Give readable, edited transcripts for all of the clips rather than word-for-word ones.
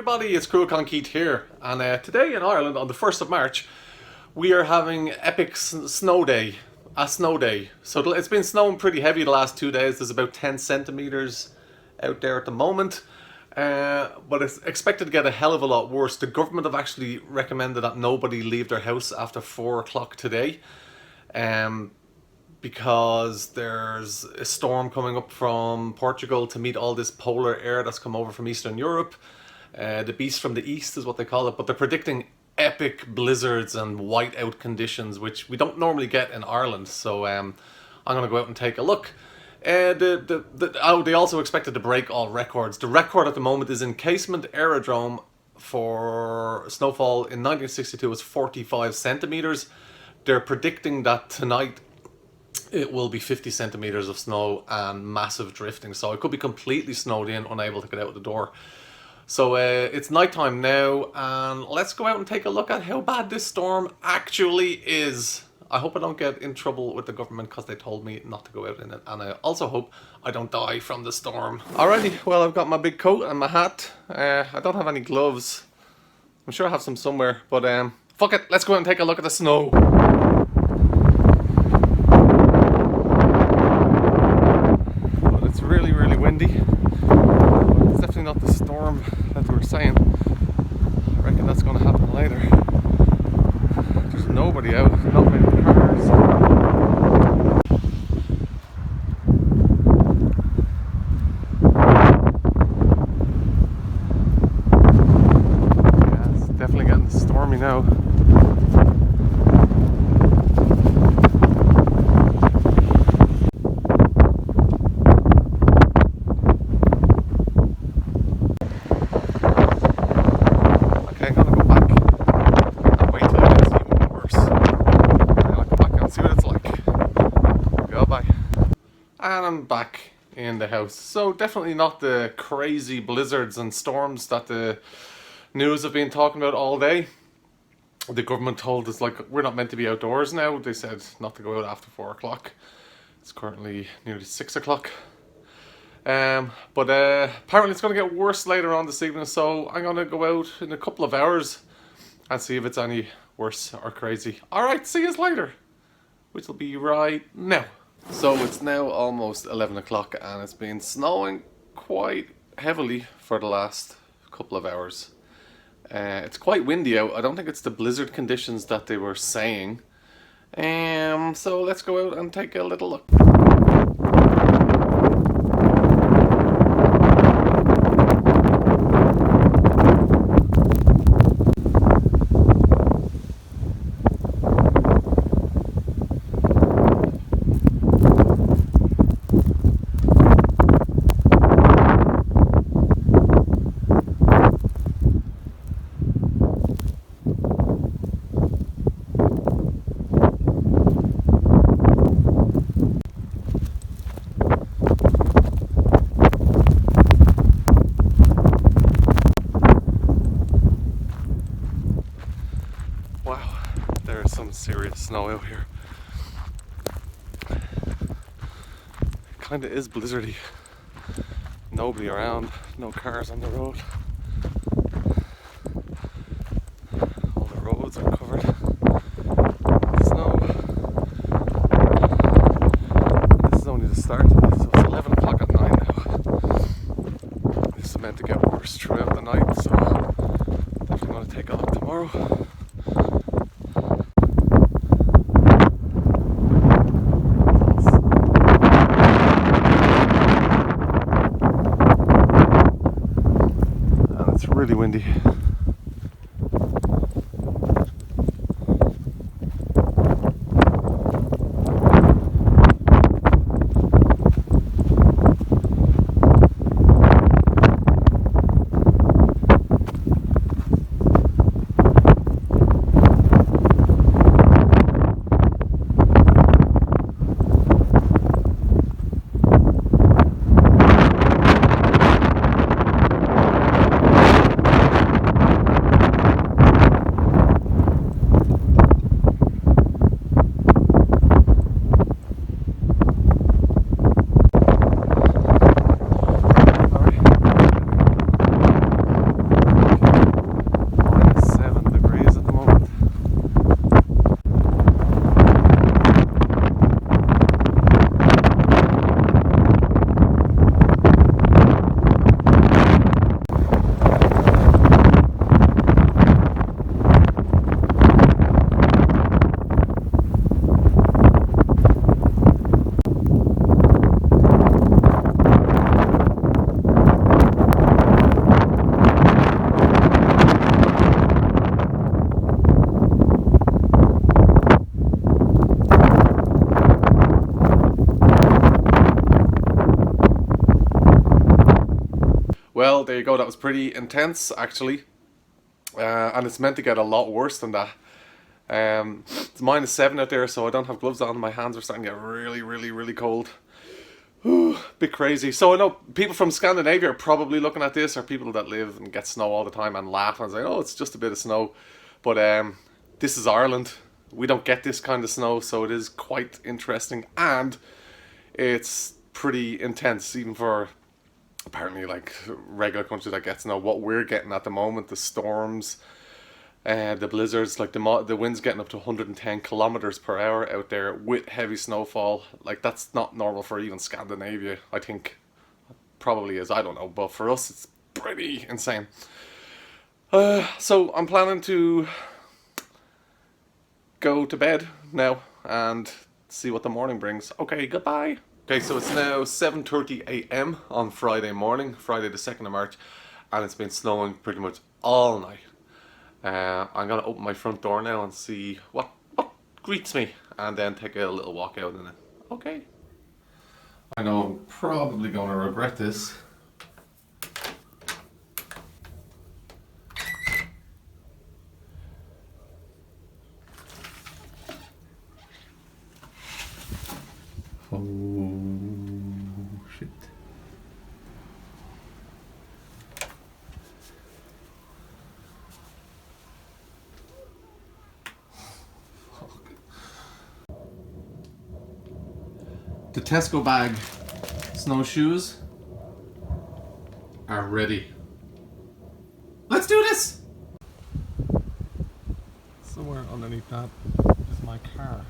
everybody, it's CruachanKeith here, and today in Ireland on the 1st of March we are having epic snow day, a snow day. So it's been snowing pretty heavy the last 2 days. There's about 10 centimeters out there at the moment, but it's expected to get a hell of a lot worse. The government have actually recommended that nobody leave their house after 4 o'clock today, because there's a storm coming up from Portugal to meet all this polar air that's come over from Eastern Europe. The beast from the east is what they call it, but they're predicting epic blizzards and whiteout conditions, which we don't normally get in Ireland. So I'm going to go out and take a look. They also expected to break all records. The record at the moment is in Casement Aerodrome for snowfall in 1962 was 45 centimeters. They're predicting that tonight it will be 50 centimeters of snow and massive drifting. So it could be completely snowed in, unable to get out the door. So it's nighttime now, and let's go out and take a look at how bad this storm actually is. I hope I don't get in trouble with the government because they told me not to go out in it, and I also hope I don't die from the storm. Alrighty, well, I've got my big coat and my hat. I don't have any gloves. I'm sure I have some somewhere, but fuck it, let's go out and take a look at the snow. But it's really, really windy. It's definitely not the storm that they were saying. I reckon that's going to happen later. There's nobody out, not many cars. Yeah, it's definitely getting stormy now. And I'm back in the house. So definitely not the crazy blizzards and storms that the news have been talking about all day. The government told us, like, we're not meant to be outdoors now. They said not to go out after 4 o'clock. It's currently nearly 6 o'clock. But apparently it's going to get worse later on this evening. So I'm going to go out in a couple of hours and see if it's any worse or crazy. Alright, see you later. Which will be right now. So it's now almost 11 o'clock and it's been snowing quite heavily for the last couple of hours. It's quite windy out. I don't think it's the blizzard conditions that they were saying. So let's go out and take a little look. Wow, there's some serious snow out here. It kinda is blizzardy. Nobody around, no cars on the road. All the roads are covered in snow. This is only the start of it, so it's 11 o'clock at night now. This is meant to get worse throughout the night, so definitely going to take a look tomorrow. It's really windy. Well, there you go. That was pretty intense, actually. And it's meant to get a lot worse than that. It's -7 out there, so I don't have gloves on. My hands are starting to get really, really, really cold. Bit crazy. So I know people from Scandinavia are probably looking at this, or people that live and get snow all the time and laugh and say, "Oh, it's just a bit of snow." But this is Ireland. We don't get this kind of snow, so it is quite interesting, and it's pretty intense, even for apparently like regular country that gets snow. What we're getting at the moment, the storms, the blizzards, like the wind's getting up to 110 kilometers per hour out there with heavy snowfall. Like, that's not normal for even Scandinavia. I think probably is, I don't know, but for us it's pretty insane. So I'm planning to go to bed now and see what the morning brings. Okay, goodbye. Okay, so it's now 7:30 a.m. on Friday morning, Friday the 2nd of March, and it's been snowing pretty much all night. I'm gonna open my front door now and see what greets me, and then take a little walk out in it. Okay. I know I'm probably gonna regret this. Oh shit. The Tesco bag snowshoes are ready. Let's do this! Somewhere underneath that is my car.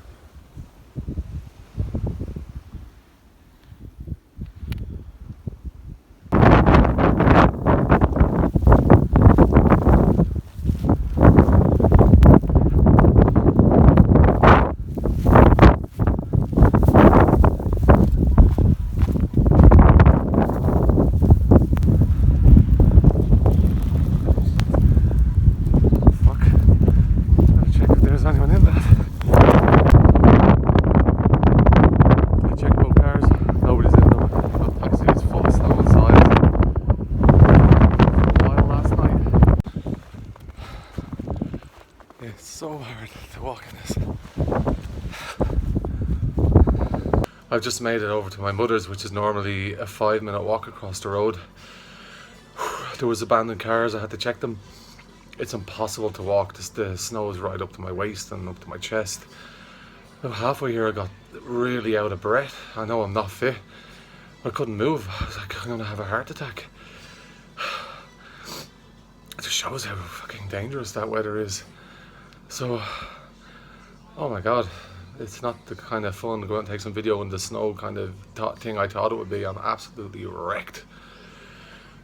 It's so hard to walk in this. I've just made it over to my mother's, which is normally a 5-minute walk across the road. There was abandoned cars, I had to check them. It's impossible to walk. The snow is right up to my waist and up to my chest. About halfway here I got really out of breath. I know I'm not fit. I couldn't move. I was like, I'm gonna have a heart attack. It just shows how fucking dangerous that weather is. So, oh my god, it's not the kind of fun to go out and take some video in the snow kind of thing I thought it would be. I'm absolutely wrecked,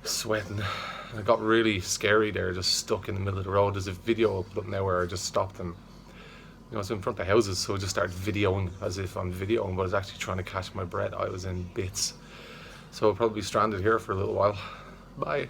sweating. And it got really scary there, just stuck in the middle of the road. There's a video I'll put up now where I just stopped and, you know, it's in front of houses, so I just started videoing as if I'm videoing, but I was actually trying to catch my breath. I was in bits. So I'll probably be stranded here for a little while. Bye.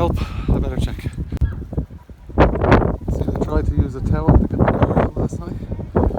help, I better check. See, I tried to use a towel to get the car out last night.